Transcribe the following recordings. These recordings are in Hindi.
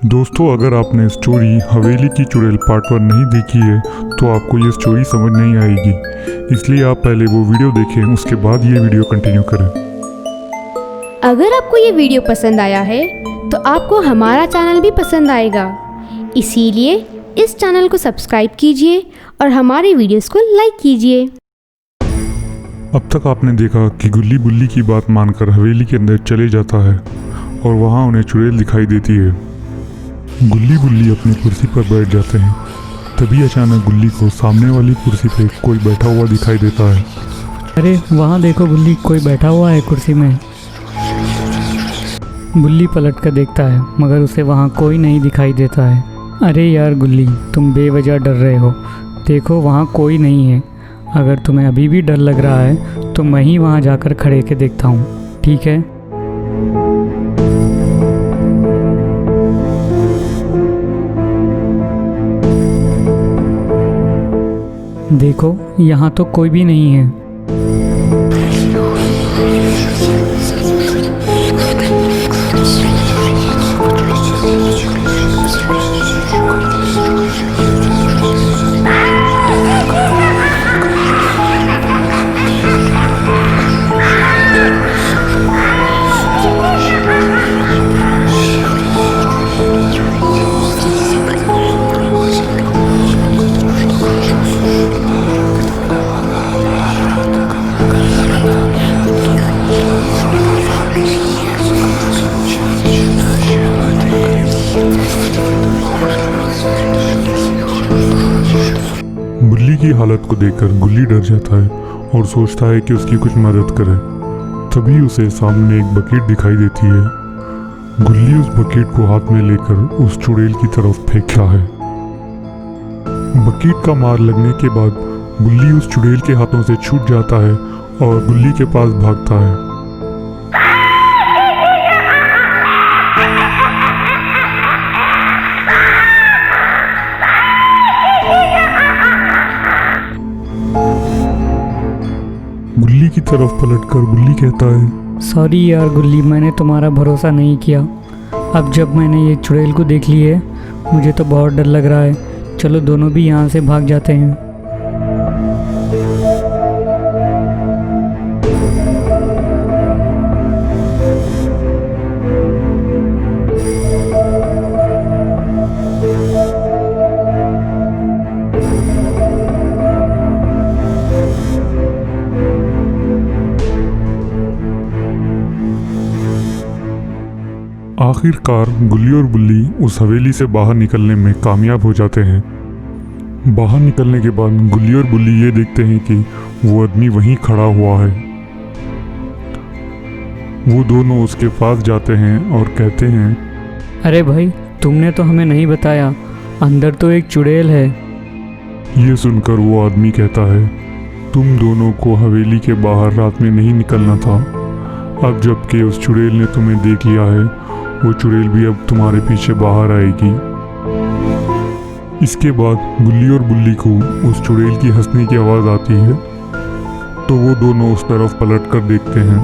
दोस्तों, अगर आपने स्टोरी हवेली की चुड़ैल पार्ट 1 नहीं देखी है तो आपको ये स्टोरी समझ नहीं आएगी। इसलिए आप पहले वो वीडियो देखें, उसके बाद ये वीडियो कंटिन्यू करें। अगर आपको ये वीडियो पसंद आया है तो आपको हमारा चैनल भी पसंद आएगा। इसीलिए इस चैनल को सब्सक्राइब कीजिए और हमारी वीडियोस को लाइक कीजिए। अब तक आपने देखा कि गुल्ली बुल्ली की बात मानकर हवेली के अंदर चले जाता है और वहाँ उन्हें चुड़ैल दिखाई देती है। गुल्ली बुल्ली अपनी कुर्सी पर बैठ जाते हैं। तभी अचानक गुल्ली को सामने वाली कुर्सी पे कोई बैठा हुआ दिखाई देता है। अरे वहाँ देखो गुल्ली, कोई बैठा हुआ है कुर्सी में। गुल्ली पलट कर देखता है मगर उसे वहाँ कोई नहीं दिखाई देता है। अरे यार गुल्ली, तुम बेवजह डर रहे हो। देखो वहाँ कोई नहीं है। अगर तुम्हें अभी भी डर लग रहा है तो मैं ही वहाँ जाकर खड़े के देखता हूँ, ठीक है? देखो यहाँ तो कोई भी नहीं है। बुल्ली की हालत को देखकर गुल्ली डर जाता है और सोचता है कि उसकी कुछ मदद करे। तभी उसे सामने एक बकेट दिखाई देती है। गुल्ली उस बकेट को हाथ में लेकर उस चुड़ैल की तरफ फेंकता है। बकेट का मार लगने के बाद गुल्ली उस चुड़ैल के हाथों से छूट जाता है और गुल्ली के पास भागता है। गुल्ली की तरफ पलटकर गुल्ली कहता है, सॉरी यार गुल्ली, मैंने तुम्हारा भरोसा नहीं किया। अब जब मैंने ये चुड़ैल को देख ली है मुझे तो बहुत डर लग रहा है। चलो दोनों भी यहाँ से भाग जाते हैं। आखिरकार गुल्ली और बुल्ली उस हवेली से बाहर निकलने में कामयाब हो जाते हैं। बाहर निकलने के बाद गुल्ली और बुल्ली ये देखते हैं कि वो आदमी वहीं खड़ा हुआ है। वो दोनों उसके पास जाते हैं और कहते हैं, अरे भाई, तुमने तो हमें नहीं बताया, अंदर तो एक चुड़ैल है। ये सुनकर वो आदमी कहता है, तुम दोनों को हवेली के बाहर रात में नहीं निकलना था। अब जबकि उस चुड़ैल ने तुम्हें देख लिया है, वो चुड़ैल भी अब तुम्हारे पीछे बाहर आएगी। इसके बाद गुल्ली और बुल्ली को उस चुड़ैल की हंसने की आवाज़ आती है तो वो दोनों उस तरफ पलट कर देखते हैं।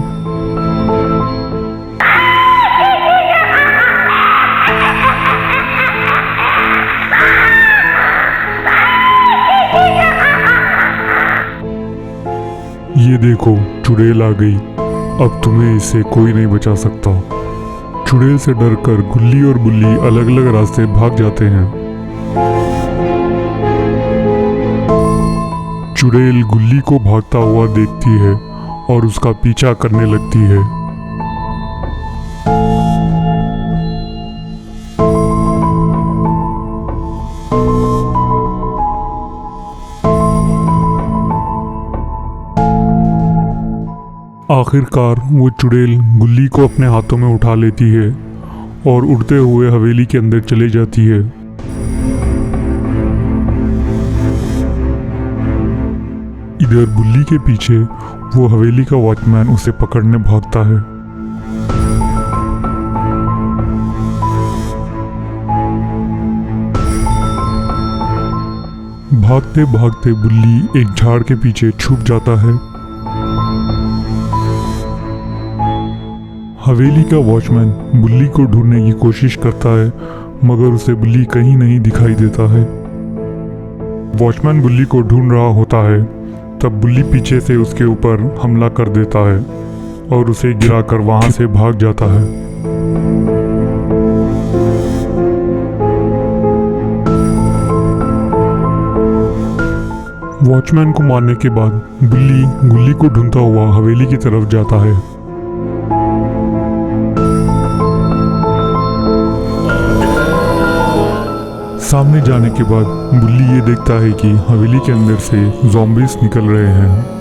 ये देखो, चुड़ैल आ गई। अब तुम्हें इससे कोई नहीं बचा सकता। चुड़ैल से डरकर गुल्ली और बुल्ली अलग अलग रास्ते भाग जाते हैं। चुड़ैल गुल्ली को भागता हुआ देखती है और उसका पीछा करने लगती है। आखिरकार वो चुड़ैल गुल्ली को अपने हाथों में उठा लेती है और उड़ते हुए हवेली के अंदर चली जाती है। इधर बुल्ली के पीछे वो हवेली का वॉचमैन उसे पकड़ने भागता है। भागते भागते बुल्ली एक झाड़ के पीछे छुप जाता है। हवेली का वॉचमैन बुल्ली को ढूंढने की कोशिश करता है मगर उसे बुल्ली कहीं नहीं दिखाई देता है। वॉचमैन बुल्ली को ढूंढ रहा होता है, तब बुल्ली पीछे से उसके ऊपर हमला कर देता है और उसे गिराकर वहां से भाग जाता है। वॉचमैन को मारने के बाद बुल्ली गुल्ली को ढूंढता हुआ हवेली की तरफ जाता है। सामने जाने के बाद बुल्ली ये देखता है कि हवेली के अंदर से ज़ॉम्बीज निकल रहे हैं।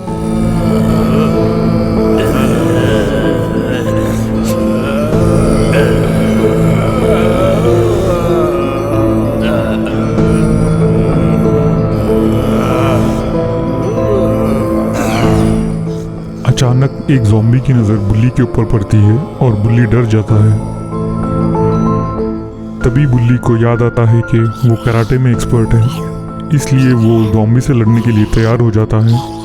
अचानक एक ज़ॉम्बी की नज़र बुल्ली के ऊपर पड़ती है और बुल्ली डर जाता है। तभी बुल्ली को याद आता है कि वो कराटे में एक्सपर्ट है, इसलिए वो ज़ॉम्बी से लड़ने के लिए तैयार हो जाता है।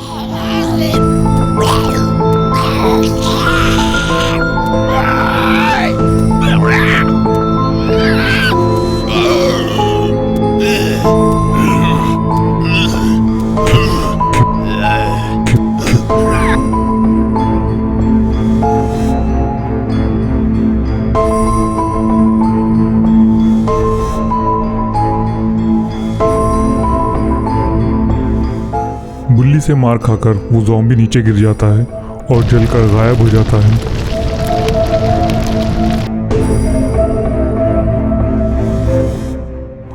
बुल्ली से मार खाकर वो ज़ॉम्बी नीचे गिर जाता है और जलकर गायब हो जाता है।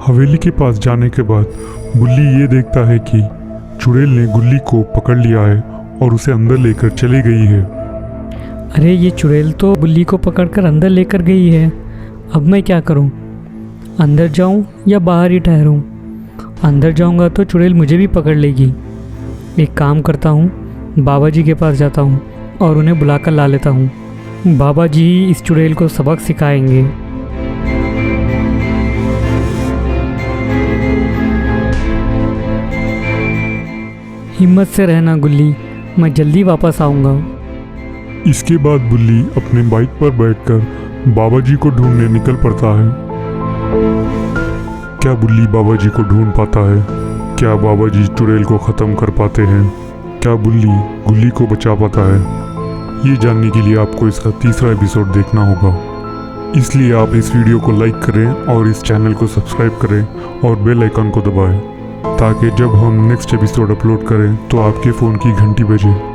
हवेली के पास जाने के बाद बुल्ली ये देखता है कि चुड़ैल ने गुल्ली को पकड़ लिया है और उसे अंदर लेकर चली गई है। अरे ये चुड़ैल तो बुल्ली को पकड़कर अंदर लेकर गई है। अब मैं क्या करूं? अंदर जाऊं या बाहर ही ठहरूं? अंदर जाऊंगा तो चुड़ैल मुझे भी पकड़ लेगी। एक काम करता हूँ, बाबा जी के पास जाता हूँ और उन्हें बुलाकर ला लेता हूँ। बाबा जी इस चुड़ैल को सबक सिखाएंगे। हिम्मत से रहना गुल्ली, मैं जल्दी वापस आऊँगा। इसके बाद बुल्ली अपने बाइक पर बैठकर बाबा जी को ढूंढने निकल पड़ता है। क्या बुल्ली बाबा जी को ढूंढ पाता है? क्या बाबा जी चुड़ैल को ख़त्म कर पाते हैं? क्या बुल्ली गुल्ली को बचा पाता है? ये जानने के लिए आपको इसका तीसरा एपिसोड देखना होगा। इसलिए आप इस वीडियो को लाइक करें और इस चैनल को सब्सक्राइब करें और बेल आइकन को दबाएं, ताकि जब हम नेक्स्ट एपिसोड अपलोड करें तो आपके फ़ोन की घंटी बजे।